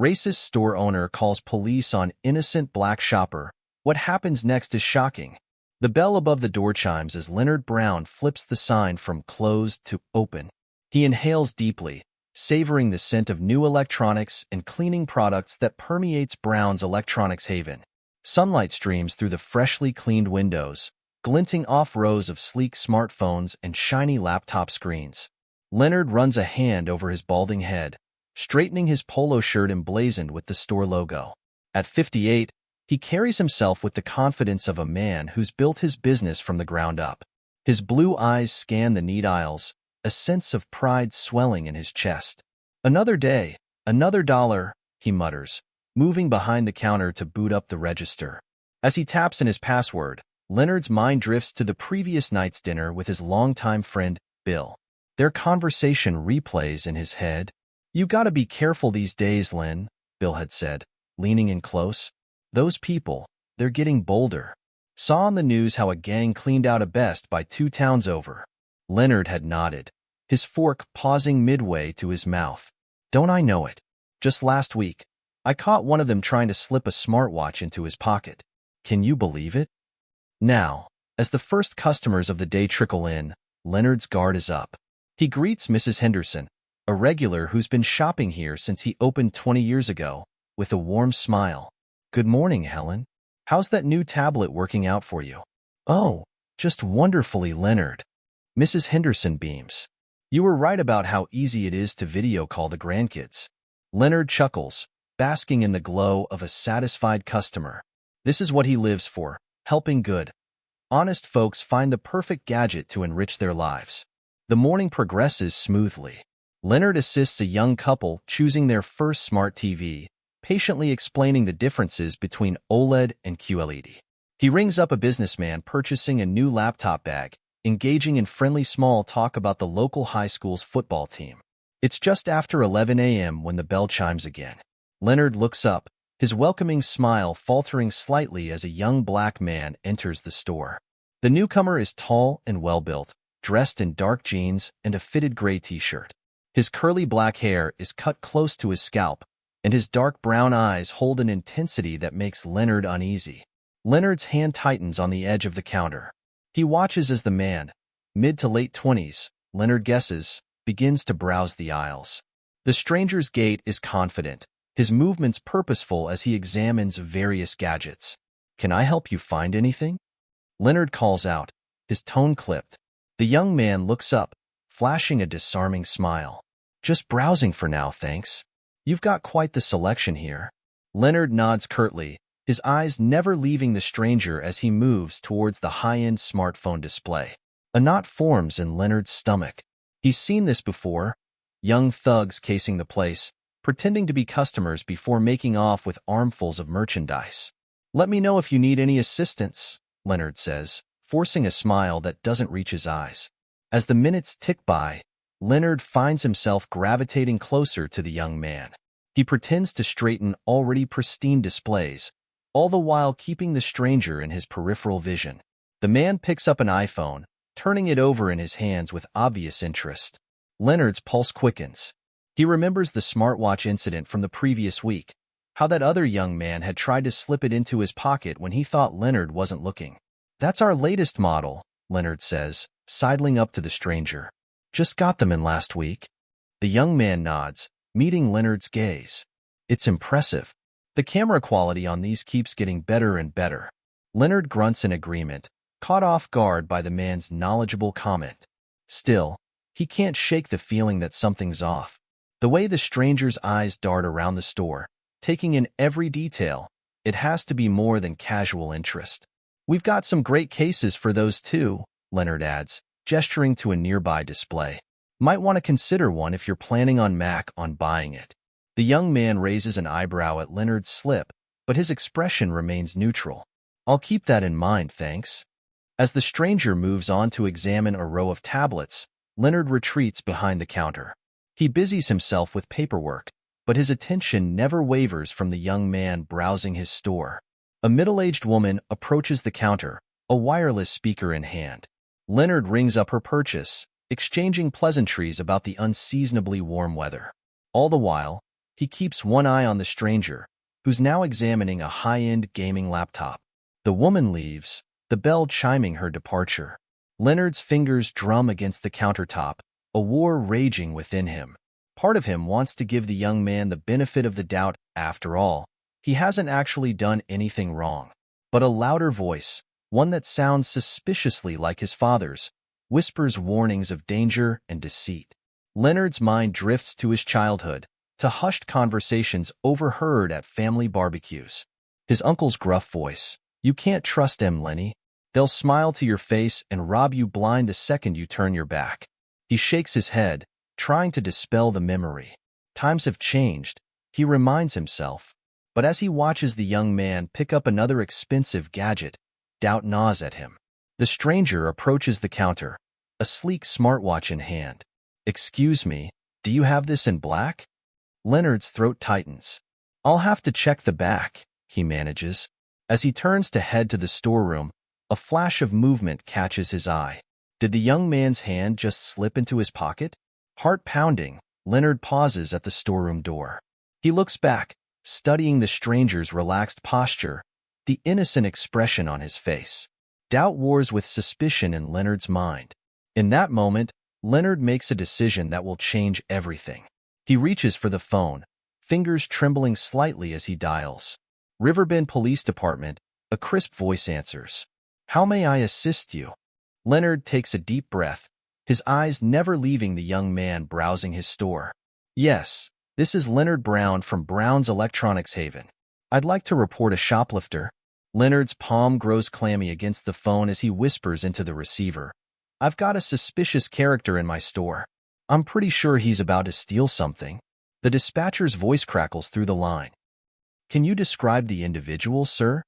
Racist store owner calls police on innocent black shopper. What happens next is shocking. The bell above the door chimes as Leonard Brown flips the sign from closed to open. He inhales deeply, savoring the scent of new electronics and cleaning products that permeates Brown's electronics haven. Sunlight streams through the freshly cleaned windows, glinting off rows of sleek smartphones and shiny laptop screens. Leonard runs a hand over his balding head, straightening his polo shirt emblazoned with the store logo. At 58, he carries himself with the confidence of a man who's built his business from the ground up. His blue eyes scan the neat aisles, a sense of pride swelling in his chest. Another day, another dollar, he mutters, moving behind the counter to boot up the register. As he taps in his password, Leonard's mind drifts to the previous night's dinner with his longtime friend, Bill. Their conversation replays in his head. "You gotta be careful these days, Len," Bill had said, leaning in close. "Those people, they're getting bolder. Saw on the news how a gang cleaned out a Best Buy 2 towns over." Leonard had nodded, his fork pausing midway to his mouth. "Don't I know it? Just last week, I caught one of them trying to slip a smartwatch into his pocket. Can you believe it?" Now, as the first customers of the day trickle in, Leonard's guard is up. He greets Mrs. Henderson, a regular who's been shopping here since he opened 20 years ago, with a warm smile. "Good morning, Helen. How's that new tablet working out for you?" "Oh, just wonderfully, Leonard." Mrs. Henderson beams. "You were right about how easy it is to video call the grandkids." Leonard chuckles, basking in the glow of a satisfied customer. This is what he lives for, helping good, honest folks find the perfect gadget to enrich their lives. The morning progresses smoothly. Leonard assists a young couple choosing their first smart TV, patiently explaining the differences between OLED and QLED. He rings up a businessman purchasing a new laptop bag, engaging in friendly small talk about the local high school's football team. It's just after 11 a.m. when the bell chimes again. Leonard looks up, his welcoming smile faltering slightly as a young black man enters the store. The newcomer is tall and well-built, dressed in dark jeans and a fitted gray t-shirt. His curly black hair is cut close to his scalp, and his dark brown eyes hold an intensity that makes Leonard uneasy. Leonard's hand tightens on the edge of the counter. He watches as the man, mid to late 20s, Leonard guesses, begins to browse the aisles. The stranger's gait is confident, his movements purposeful as he examines various gadgets. "Can I help you find anything?" Leonard calls out, his tone clipped. The young man looks up, flashing a disarming smile. "Just browsing for now, thanks. You've got quite the selection here." Leonard nods curtly, his eyes never leaving the stranger as he moves towards the high-end smartphone display. A knot forms in Leonard's stomach. He's seen this before. Young thugs casing the place, pretending to be customers before making off with armfuls of merchandise. "Let me know if you need any assistance," Leonard says, forcing a smile that doesn't reach his eyes. As the minutes tick by, Leonard finds himself gravitating closer to the young man. He pretends to straighten already pristine displays, all the while keeping the stranger in his peripheral vision. The man picks up an iPhone, turning it over in his hands with obvious interest. Leonard's pulse quickens. He remembers the smartwatch incident from the previous week, how that other young man had tried to slip it into his pocket when he thought Leonard wasn't looking. "That's our latest model," Leonard says, sidling up to the stranger. "Just got them in last week." The young man nods, meeting Leonard's gaze. "It's impressive. The camera quality on these keeps getting better and better." Leonard grunts in agreement, caught off guard by the man's knowledgeable comment. Still, he can't shake the feeling that something's off. The way the stranger's eyes dart around the store, taking in every detail, it has to be more than casual interest. "We've got some great cases for those too," Leonard adds, gesturing to a nearby display. "Might want to consider one if you're planning on buying it." The young man raises an eyebrow at Leonard's slip, but his expression remains neutral. "I'll keep that in mind, thanks." As the stranger moves on to examine a row of tablets, Leonard retreats behind the counter. He busies himself with paperwork, but his attention never wavers from the young man browsing his store. A middle-aged woman approaches the counter, a wireless speaker in hand. Leonard rings up her purchase, exchanging pleasantries about the unseasonably warm weather. All the while, He keeps one eye on the stranger, who's now examining a high-end gaming laptop. The woman leaves, the bell chiming her departure. Leonard's fingers drum against the countertop, a war raging within him. Part of him wants to give the young man the benefit of the doubt. After all, he hasn't actually done anything wrong. But a louder voice, one that sounds suspiciously like his father's, whispers warnings of danger and deceit. Leonard's mind drifts to his childhood, to hushed conversations overheard at family barbecues. His uncle's gruff voice, "You can't trust them, Lenny. They'll smile to your face and rob you blind the second you turn your back." He shakes his head, trying to dispel the memory. Times have changed, he reminds himself. But as he watches the young man pick up another expensive gadget, doubt gnaws at him. The stranger approaches the counter, a sleek smartwatch in hand. "Excuse me, do you have this in black?" Leonard's throat tightens. "I'll have to check the back," he manages. As he turns to head to the storeroom, a flash of movement catches his eye. Did the young man's hand just slip into his pocket? Heart pounding, Leonard pauses at the storeroom door. He looks back, studying the stranger's relaxed posture, the innocent expression on his face. Doubt wars with suspicion in Leonard's mind. In that moment, Leonard makes a decision that will change everything. He reaches for the phone, fingers trembling slightly as he dials. Riverbend Police Department, a crisp voice answers. "How may I assist you?" Leonard takes a deep breath, his eyes never leaving the young man browsing his store. "Yes, this is Leonard Brown from Brown's Electronics Haven. I'd like to report a shoplifter." Leonard's palm grows clammy against the phone as he whispers into the receiver. "I've got a suspicious character in my store. I'm pretty sure he's about to steal something." The dispatcher's voice crackles through the line. "Can you describe the individual, sir?"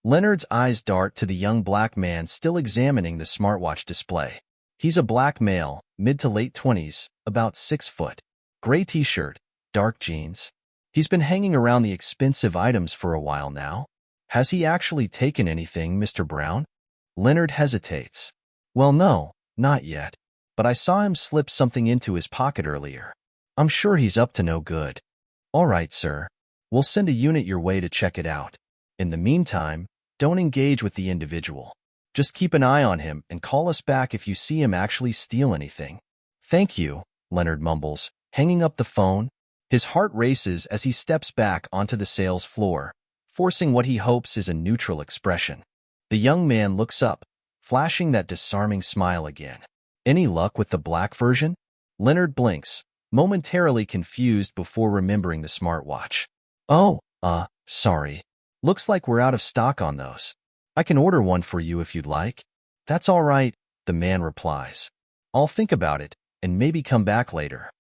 Leonard's eyes dart to the young black man still examining the smartwatch display. He's a black male, mid to late 20s, about 6 foot. Gray t-shirt, dark jeans. He's been hanging around the expensive items for a while now. "Has he actually taken anything, Mr. Brown?" Leonard hesitates. "Well, no, not yet. But I saw him slip something into his pocket earlier. I'm sure he's up to no good." "All right, sir. We'll send a unit your way to check it out. In the meantime, don't engage with the individual. Just keep an eye on him and call us back if you see him actually steal anything." "Thank you," Leonard mumbles, hanging up the phone. His heart races as he steps back onto the sales floor, forcing what he hopes is a neutral expression. The young man looks up, flashing that disarming smile again. "Any luck with the black version?" Leonard blinks, momentarily confused before remembering the smartwatch. "Oh, sorry. Looks like we're out of stock on those. I can order one for you if you'd like." "That's all right," the man replies. "I'll think about it and maybe come back later."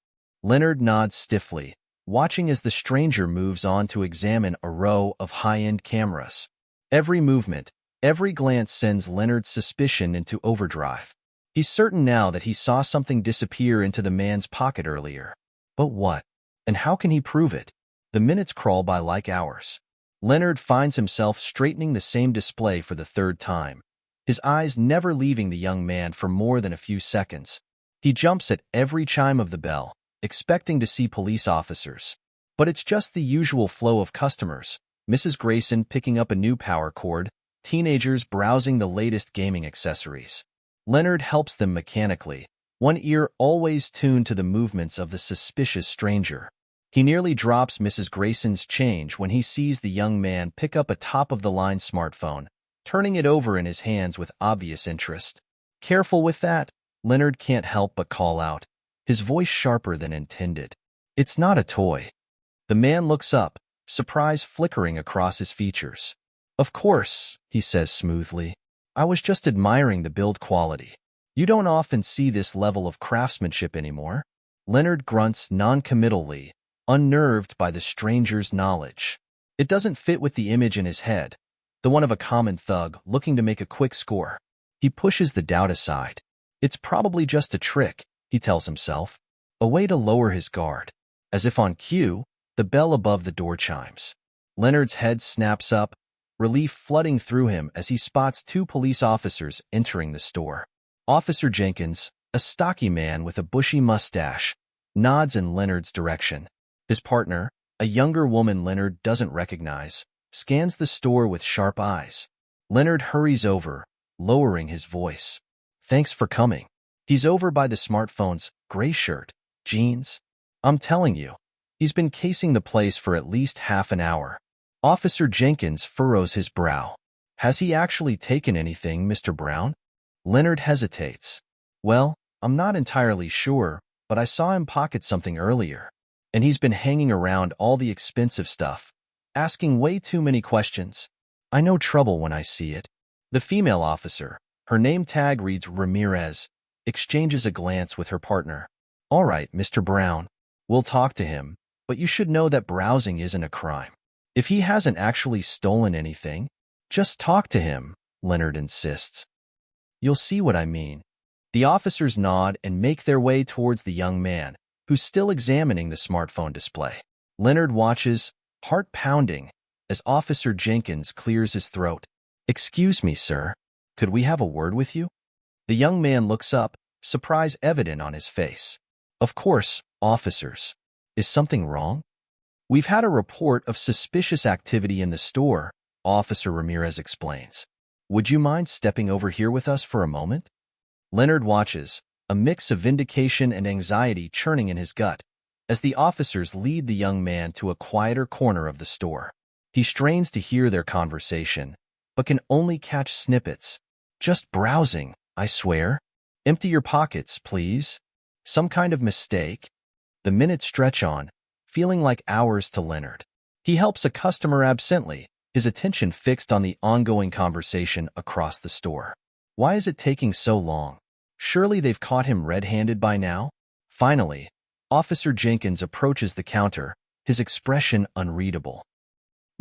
Leonard nods stiffly, watching as the stranger moves on to examine a row of high-end cameras. Every movement, every glance sends Leonard's suspicion into overdrive. He's certain now that he saw something disappear into the man's pocket earlier. But what? And how can he prove it? The minutes crawl by like hours. Leonard finds himself straightening the same display for the third time, his eyes never leaving the young man for more than a few seconds. He jumps at every chime of the bell, expecting to see police officers. But it's just the usual flow of customers, Mrs. Grayson picking up a new power cord, teenagers browsing the latest gaming accessories. Leonard helps them mechanically, one ear always tuned to the movements of the suspicious stranger. He nearly drops Mrs. Grayson's change when he sees the young man pick up a top-of-the-line smartphone, turning it over in his hands with obvious interest. "Careful with that," Leonard can't help but call out, his voice sharper than intended. "It's not a toy." The man looks up, surprise flickering across his features. "Of course," he says smoothly. "I was just admiring the build quality. You don't often see this level of craftsmanship anymore." Leonard grunts noncommittally, unnerved by the stranger's knowledge. It doesn't fit with the image in his head, the one of a common thug looking to make a quick score. He pushes the doubt aside. It's probably just a trick, he tells himself, a way to lower his guard. As if on cue, the bell above the door chimes. Leonard's head snaps up, relief flooding through him as he spots two police officers entering the store. Officer Jenkins, a stocky man with a bushy mustache, nods in Leonard's direction. His partner, a younger woman Leonard doesn't recognize, scans the store with sharp eyes. Leonard hurries over, lowering his voice. Thanks for coming. He's over by the smartphone's gray shirt, jeans. I'm telling you, he's been casing the place for at least half an hour. Officer Jenkins furrows his brow. Has he actually taken anything, Mr. Brown? Leonard hesitates. Well, I'm not entirely sure, but I saw him pocket something earlier. And he's been hanging around all the expensive stuff, asking way too many questions. I know trouble when I see it. The female officer, her name tag reads Ramirez, exchanges a glance with her partner. All right, Mr. Brown, we'll talk to him, but you should know that browsing isn't a crime. If he hasn't actually stolen anything, just talk to him, Leonard insists. You'll see what I mean. The officers nod and make their way towards the young man, who's still examining the smartphone display. Leonard watches, heart pounding, as Officer Jenkins clears his throat. Excuse me, sir. Could we have a word with you? The young man looks up, surprise evident on his face. Of course, officers. Is something wrong? We've had a report of suspicious activity in the store, Officer Ramirez explains. Would you mind stepping over here with us for a moment? Leonard watches, a mix of vindication and anxiety churning in his gut, as the officers lead the young man to a quieter corner of the store. He strains to hear their conversation, but can only catch snippets. Just browsing, I swear. Empty your pockets, please. Some kind of mistake. The minutes stretch on, feeling like hours to Leonard. He helps a customer absently, his attention fixed on the ongoing conversation across the store. Why is it taking so long? Surely they've caught him red-handed by now? Finally, Officer Jenkins approaches the counter, his expression unreadable.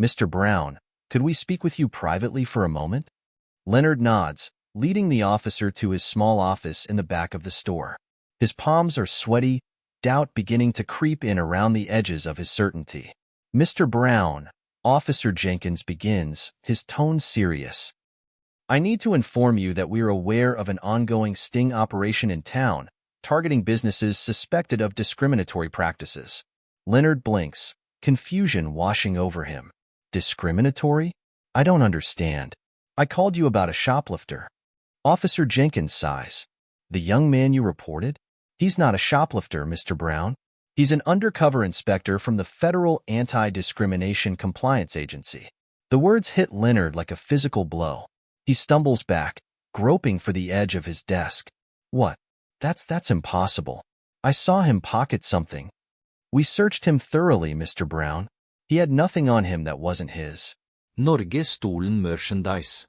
Mr. Brown, could we speak with you privately for a moment? Leonard nods, leading the officer to his small office in the back of the store. His palms are sweaty, doubt beginning to creep in around the edges of his certainty. Mr. Brown, Officer Jenkins begins, his tone serious. I need to inform you that we are aware of an ongoing sting operation in town, targeting businesses suspected of discriminatory practices. Leonard blinks, confusion washing over him. Discriminatory? I don't understand. I called you about a shoplifter. Officer Jenkins sighs. The young man you reported? He's not a shoplifter, Mr. Brown. He's an undercover inspector from the Federal Anti-Discrimination Compliance Agency. The words hit Leonard like a physical blow. He stumbles back, groping for the edge of his desk. What? That's impossible. I saw him pocket something. We searched him thoroughly, Mr. Brown. He had nothing on him that wasn't his. Norge stolen merchandise.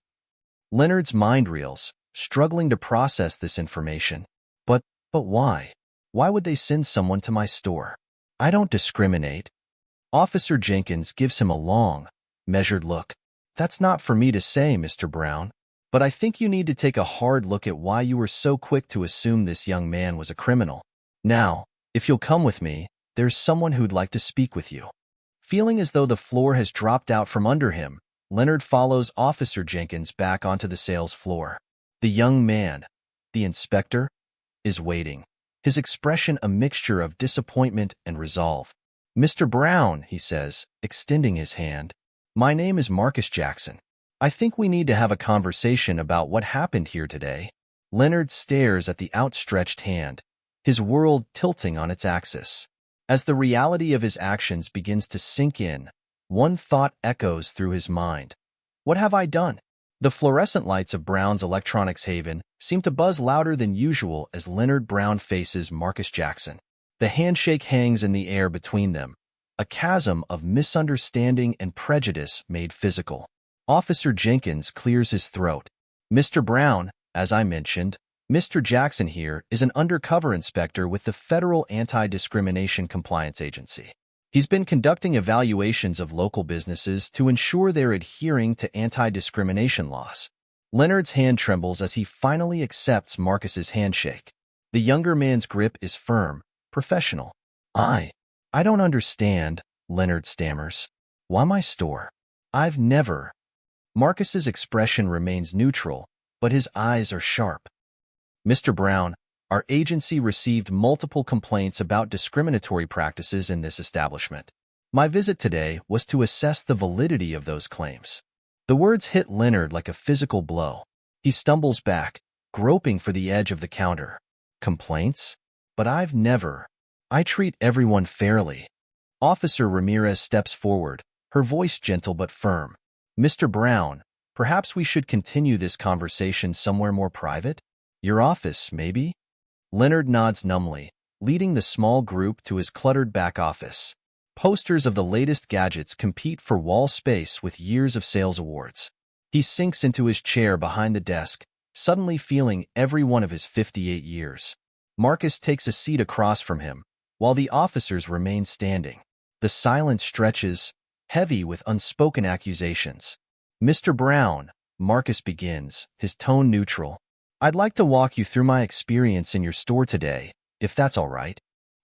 Leonard's mind reels, struggling to process this information. But why? Why would they send someone to my store? I don't discriminate. Officer Jenkins gives him a long, measured look. That's not for me to say, Mr. Brown, but I think you need to take a hard look at why you were so quick to assume this young man was a criminal. Now, if you'll come with me, there's someone who'd like to speak with you. Feeling as though the floor has dropped out from under him, Leonard follows Officer Jenkins back onto the sales floor. The young man, the inspector, is waiting, his expression a mixture of disappointment and resolve. Mr. Brown, he says, extending his hand. My name is Marcus Jackson. I think we need to have a conversation about what happened here today. Leonard stares at the outstretched hand, his world tilting on its axis. As the reality of his actions begins to sink in, one thought echoes through his mind. What have I done? The fluorescent lights of Brown's Electronics Haven seem to buzz louder than usual as Leonard Brown faces Marcus Jackson. The handshake hangs in the air between them, a chasm of misunderstanding and prejudice made physical. Officer Jenkins clears his throat. Mr. Brown, as I mentioned, Mr. Jackson here is an undercover inspector with the Federal Anti-Discrimination Compliance Agency. He's been conducting evaluations of local businesses to ensure they're adhering to anti-discrimination laws. Leonard's hand trembles as he finally accepts Marcus's handshake. The younger man's grip is firm, professional. I don't understand, Leonard stammers. Why my store? I've never. Marcus's expression remains neutral, but his eyes are sharp. Mr. Brown, Our agency received multiple complaints about discriminatory practices in this establishment. My visit today was to assess the validity of those claims. The words hit Leonard like a physical blow. He stumbles back, groping for the edge of the counter. Complaints? But I've never. I treat everyone fairly. Officer Ramirez steps forward, her voice gentle but firm. Mr. Brown, perhaps we should continue this conversation somewhere more private? Your office, maybe? Leonard nods numbly, leading the small group to his cluttered back office. Posters of the latest gadgets compete for wall space with years of sales awards. He sinks into his chair behind the desk, suddenly feeling every one of his 58 years. Marcus takes a seat across from him, while the officers remain standing. The silence stretches, heavy with unspoken accusations. Mr. Brown, Marcus begins, his tone neutral. I'd like to walk you through my experience in your store today, if that's all right.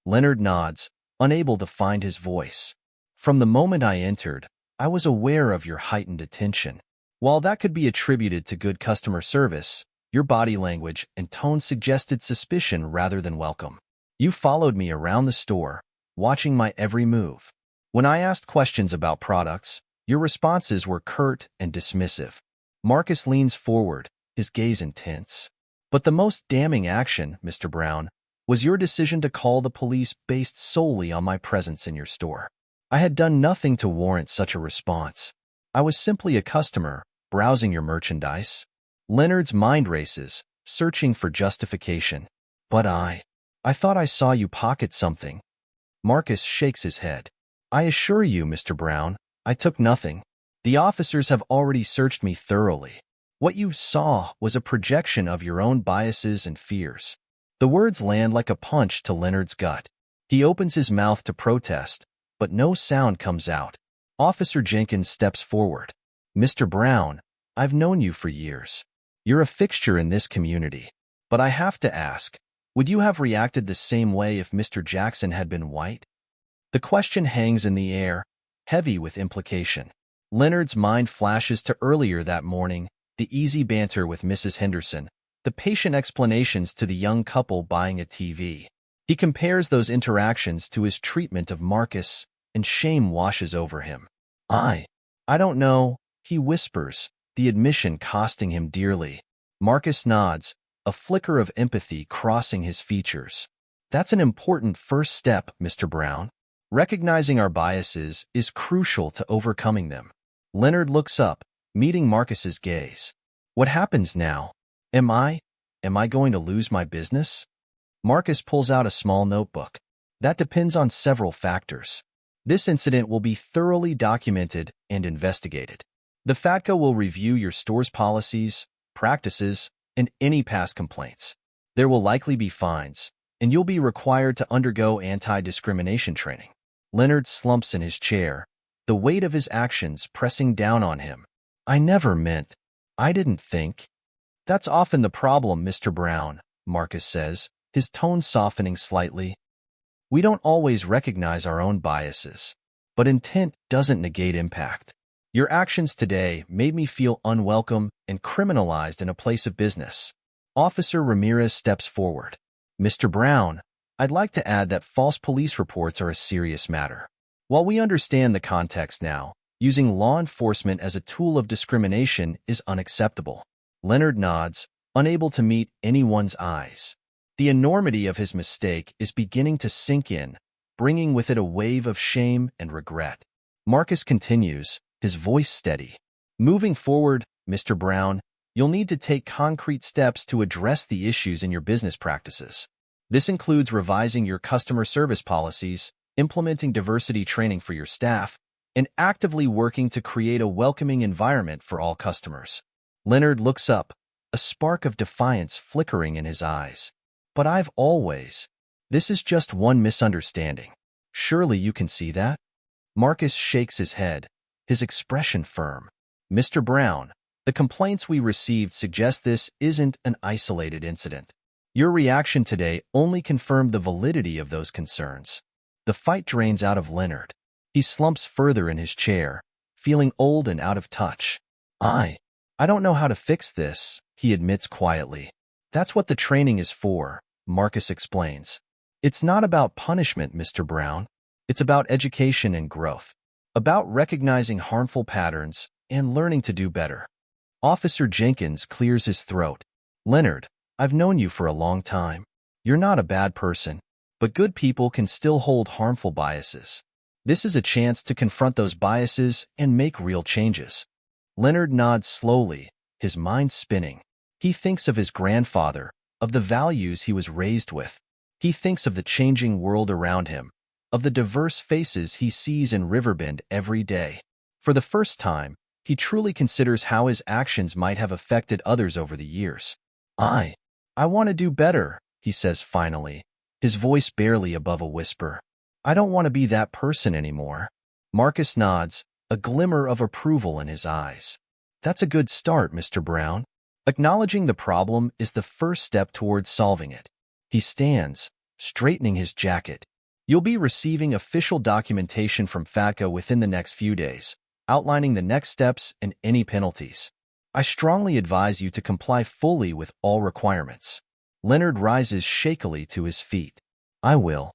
Leonard nods, unable to find his voice. From the moment I entered, I was aware of your heightened attention. While that could be attributed to good customer service, your body language and tone suggested suspicion rather than welcome. You followed me around the store, watching my every move. When I asked questions about products, your responses were curt and dismissive. Marcus leans forward, his gaze intense. But the most damning action, Mr. Brown, was your decision to call the police based solely on my presence in your store. I had done nothing to warrant such a response. I was simply a customer, browsing your merchandise. Leonard's mind races, searching for justification. But I thought I saw you pocket something. Marcus shakes his head. I assure you, Mr. Brown, I took nothing. The officers have already searched me thoroughly. What you saw was a projection of your own biases and fears. The words land like a punch to Leonard's gut. He opens his mouth to protest, but no sound comes out. Officer Jenkins steps forward. Mr. Brown, I've known you for years. You're a fixture in this community. But I have to ask, would you have reacted the same way if Mr. Jackson had been white? The question hangs in the air, heavy with implication. Leonard's mind flashes to earlier that morning, the easy banter with Mrs. Henderson, the patient explanations to the young couple buying a TV. He compares those interactions to his treatment of Marcus, and shame washes over him. I don't know, he whispers, the admission costing him dearly. Marcus nods, a flicker of empathy crossing his features. That's an important first step, Mr. Brown. Recognizing our biases is crucial to overcoming them. Leonard looks up, meeting Marcus's gaze. What happens now? Am I going to lose my business? Marcus pulls out a small notebook. That depends on several factors. This incident will be thoroughly documented and investigated. The FATCA will review your store's policies, practices, and any past complaints. There will likely be fines, and you'll be required to undergo anti-discrimination training. Leonard slumps in his chair, the weight of his actions pressing down on him. I didn't think. That's often the problem, Mr. Brown, Marcus says, his tone softening slightly. We don't always recognize our own biases, but intent doesn't negate impact. Your actions today made me feel unwelcome and criminalized in a place of business. Officer Ramirez steps forward. Mr. Brown, I'd like to add that false police reports are a serious matter. While we understand the context now, using law enforcement as a tool of discrimination is unacceptable. Leonard nods, unable to meet anyone's eyes. The enormity of his mistake is beginning to sink in, bringing with it a wave of shame and regret. Marcus continues, his voice steady. Moving forward, Mr. Brown, you'll need to take concrete steps to address the issues in your business practices. This includes revising your customer service policies, implementing diversity training for your staff, and actively working to create a welcoming environment for all customers. Leonard looks up, a spark of defiance flickering in his eyes. But this is just one misunderstanding. Surely you can see that? Marcus shakes his head, his expression firm. Mr. Brown, the complaints we received suggest this isn't an isolated incident. Your reaction today only confirmed the validity of those concerns. The fight drains out of Leonard. He slumps further in his chair, feeling old and out of touch. I don't know how to fix this, he admits quietly. That's what the training is for, Marcus explains. It's not about punishment, Mr. Brown. It's about education and growth. About recognizing harmful patterns and learning to do better. Officer Jenkins clears his throat. Leonard, I've known you for a long time. You're not a bad person, but good people can still hold harmful biases. This is a chance to confront those biases and make real changes. Leonard nods slowly, his mind spinning. He thinks of his grandfather, of the values he was raised with. He thinks of the changing world around him, of the diverse faces he sees in Riverbend every day. For the first time, he truly considers how his actions might have affected others over the years. I want to do better, he says finally, his voice barely above a whisper. I don't want to be that person anymore. Marcus nods, a glimmer of approval in his eyes. That's a good start, Mr. Brown. Acknowledging the problem is the first step towards solving it. He stands, straightening his jacket. You'll be receiving official documentation from FATCA within the next few days, outlining the next steps and any penalties. I strongly advise you to comply fully with all requirements. Leonard rises shakily to his feet. I will.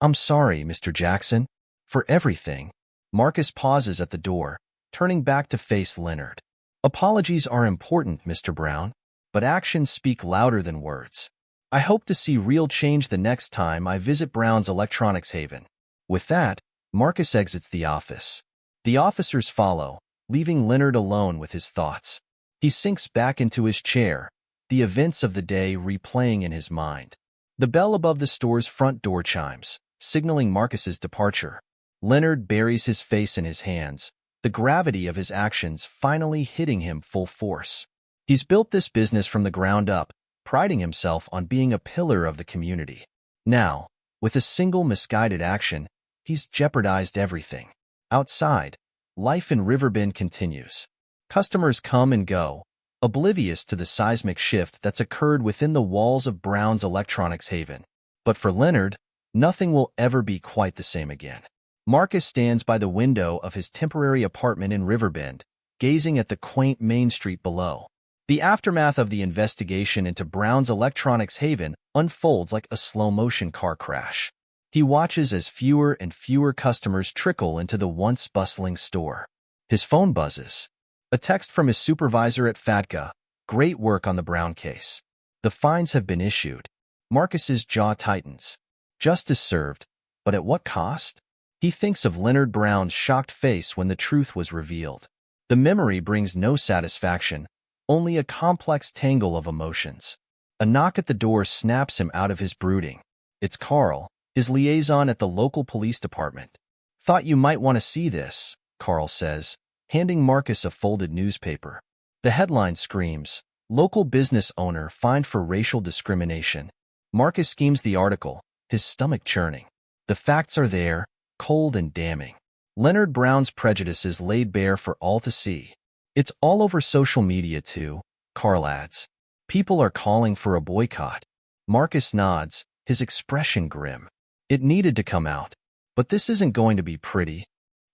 I'm sorry, Mr. Jackson, for everything. Marcus pauses at the door, turning back to face Leonard. Apologies are important, Mr. Brown, but actions speak louder than words. I hope to see real change the next time I visit Brown's Electronics Haven. With that, Marcus exits the office. The officers follow, leaving Leonard alone with his thoughts. He sinks back into his chair, the events of the day replaying in his mind. The bell above the store's front door chimes, signaling Marcus's departure. Leonard buries his face in his hands, the gravity of his actions finally hitting him full force. He's built this business from the ground up, priding himself on being a pillar of the community. Now, with a single misguided action, he's jeopardized everything. Outside, life in Riverbend continues. Customers come and go, oblivious to the seismic shift that's occurred within the walls of Brown's Electronics Haven. But for Leonard, nothing will ever be quite the same again. Marcus stands by the window of his temporary apartment in Riverbend, gazing at the quaint Main Street below. The aftermath of the investigation into Brown's Electronics Haven unfolds like a slow-motion car crash. He watches as fewer and fewer customers trickle into the once bustling store. His phone buzzes. A text from his supervisor at FATCA. Great work on the Brown case. The fines have been issued. Marcus's jaw tightens. Justice served, but at what cost? He thinks of Leonard Brown's shocked face when the truth was revealed. The memory brings no satisfaction, only a complex tangle of emotions. A knock at the door snaps him out of his brooding. It's Carl, his liaison at the local police department. Thought you might want to see this, Carl says, handing Marcus a folded newspaper. The headline screams, Local business owner fined for racial discrimination. Marcus schemes the article, his stomach churning. The facts are there, cold and damning. Leonard Brown's prejudices laid bare for all to see. It's all over social media too, Carl adds. People are calling for a boycott. Marcus nods, his expression grim. It needed to come out. But this isn't going to be pretty.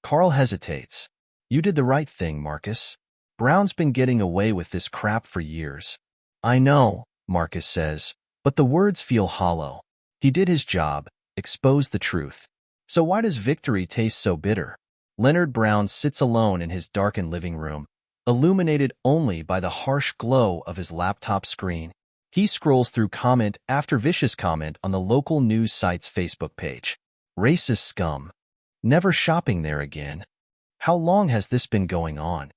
Carl hesitates. You did the right thing, Marcus. Brown's been getting away with this crap for years. I know, Marcus says, but the words feel hollow. He did his job, exposed the truth. So why does victory taste so bitter? Leonard Brown sits alone in his darkened living room, illuminated only by the harsh glow of his laptop screen. He scrolls through comment after vicious comment on the local news site's Facebook page. Racist scum. Never shopping there again. How long has this been going on?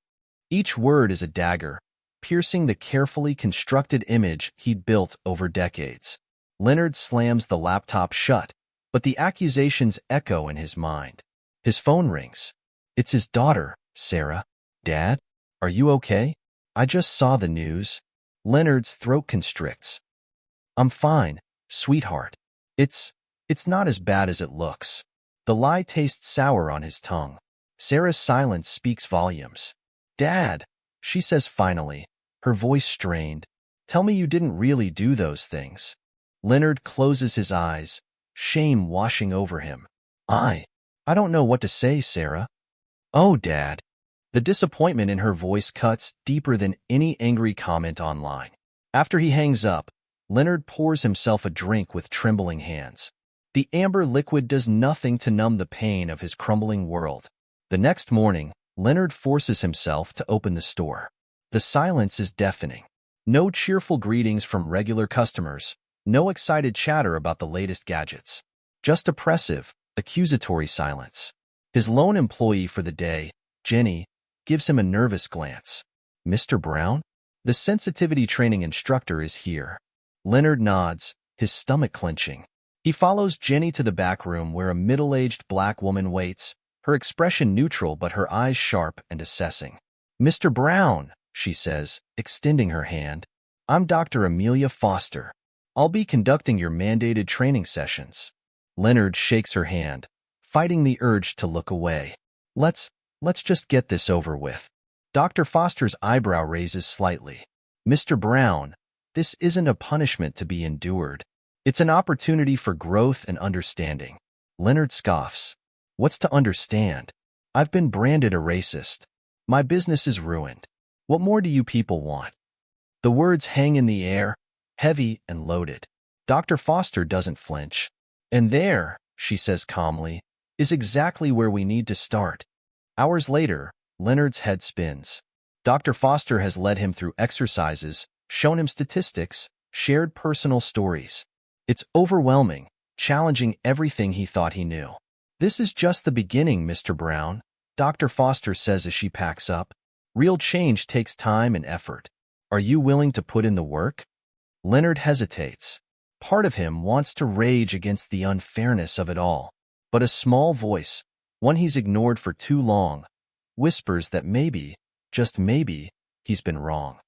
Each word is a dagger, piercing the carefully constructed image he'd built over decades. Leonard slams the laptop shut, but the accusations echo in his mind. His phone rings. It's his daughter, Sarah. Dad, are you okay? I just saw the news. Leonard's throat constricts. I'm fine, sweetheart. It's not as bad as it looks. The lie tastes sour on his tongue. Sarah's silence speaks volumes. Dad, she says finally, her voice strained. Tell me you didn't really do those things. Leonard closes his eyes, shame washing over him. I don't know what to say, Sarah. Oh, Dad. The disappointment in her voice cuts deeper than any angry comment online. After he hangs up, Leonard pours himself a drink with trembling hands. The amber liquid does nothing to numb the pain of his crumbling world. The next morning, Leonard forces himself to open the store. The silence is deafening. No cheerful greetings from regular customers, no excited chatter about the latest gadgets. Just oppressive, accusatory silence. His lone employee for the day, Jenny, gives him a nervous glance. "Mr. Brown?" The sensitivity training instructor is here. Leonard nods, his stomach clenching. He follows Jenny to the back room where a middle-aged black woman waits, her expression neutral but her eyes sharp and assessing. "Mr. Brown," she says, extending her hand. "I'm Dr. Amelia Foster. I'll be conducting your mandated training sessions." Leonard shakes her hand, fighting the urge to look away. Let's just get this over with." Dr. Foster's eyebrow raises slightly. "Mr. Brown, this isn't a punishment to be endured. It's an opportunity for growth and understanding." Leonard scoffs. "What's to understand? I've been branded a racist. My business is ruined. What more do you people want?" The words hang in the air, heavy and loaded. Dr. Foster doesn't flinch. "And there," she says calmly, "is exactly where we need to start." Hours later, Leonard's head spins. Dr. Foster has led him through exercises, shown him statistics, shared personal stories. It's overwhelming, challenging everything he thought he knew. "This is just the beginning, Mr. Brown," Dr. Foster says as she packs up. "Real change takes time and effort. Are you willing to put in the work?" Leonard hesitates. Part of him wants to rage against the unfairness of it all. But a small voice, one he's ignored for too long, whispers that maybe, just maybe, he's been wrong.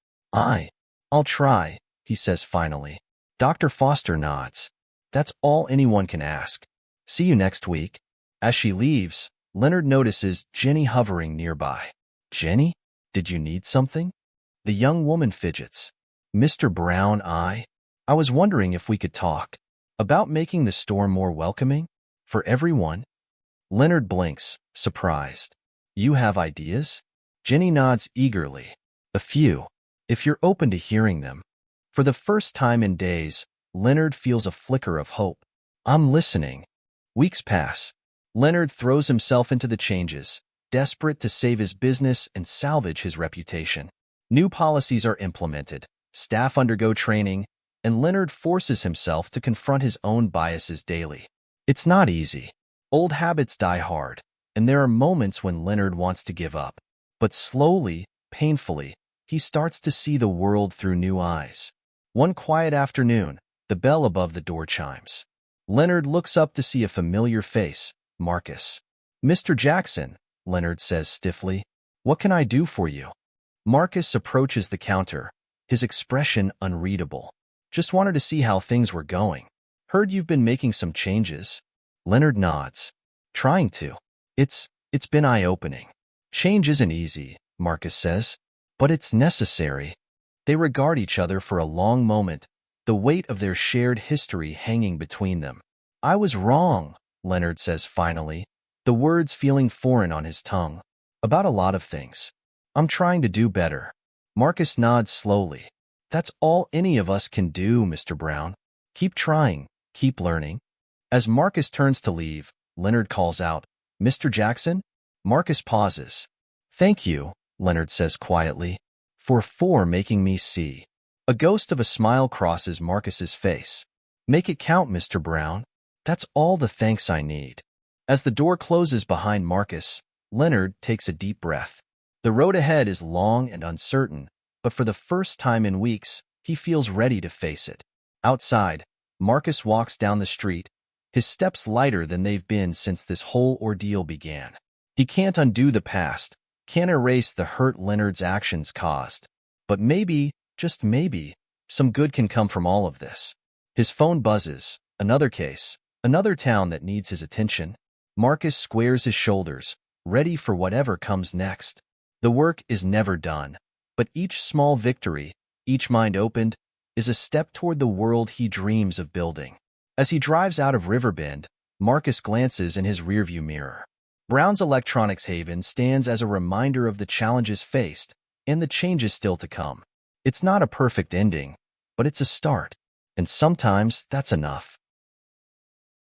I'll try," he says finally. Dr. Foster nods. That's all anyone can ask. "See you next week." As she leaves, Leonard notices Jenny hovering nearby. "Jenny, did you need something?" The young woman fidgets. "Mr. Brown, I was wondering if we could talk about making the store more welcoming for everyone." Leonard blinks, surprised. "You have ideas?" Jenny nods eagerly. "A few, if you're open to hearing them." For the first time in days, Leonard feels a flicker of hope. "I'm listening." Weeks pass. Leonard throws himself into the changes, desperate to save his business and salvage his reputation. New policies are implemented, staff undergo training, and Leonard forces himself to confront his own biases daily. It's not easy. Old habits die hard, and there are moments when Leonard wants to give up. But slowly, painfully, he starts to see the world through new eyes. One quiet afternoon, the bell above the door chimes. Leonard looks up to see a familiar face, Marcus. "Mr. Jackson," Leonard says stiffly, "what can I do for you?" Marcus approaches the counter, his expression unreadable. "Just wanted to see how things were going. Heard you've been making some changes." Leonard nods. "Trying to. It's been eye-opening." "Change isn't easy," Marcus says, "but it's necessary." They regard each other for a long moment, the weight of their shared history hanging between them. "I was wrong," Leonard says finally, the words feeling foreign on his tongue. "About a lot of things. I'm trying to do better." Marcus nods slowly. "That's all any of us can do, Mr. Brown. Keep trying, keep learning." As Marcus turns to leave, Leonard calls out, "Mr. Jackson?" Marcus pauses. "Thank you," Leonard says quietly, for making me see." A ghost of a smile crosses Marcus's face. "Make it count, Mr. Brown. That's all the thanks I need." As the door closes behind Marcus, Leonard takes a deep breath. The road ahead is long and uncertain, but for the first time in weeks, he feels ready to face it. Outside, Marcus walks down the street, his steps lighter than they've been since this whole ordeal began. He can't undo the past, can't erase the hurt Leonard's actions caused. But maybe, just maybe, some good can come from all of this. His phone buzzes. Another case, another town that needs his attention. Marcus squares his shoulders, ready for whatever comes next. The work is never done, but each small victory, each mind opened, is a step toward the world he dreams of building. As he drives out of Riverbend, Marcus glances in his rearview mirror. Brown's Electronics Haven stands as a reminder of the challenges faced and the changes still to come. It's not a perfect ending, but it's a start. And sometimes that's enough.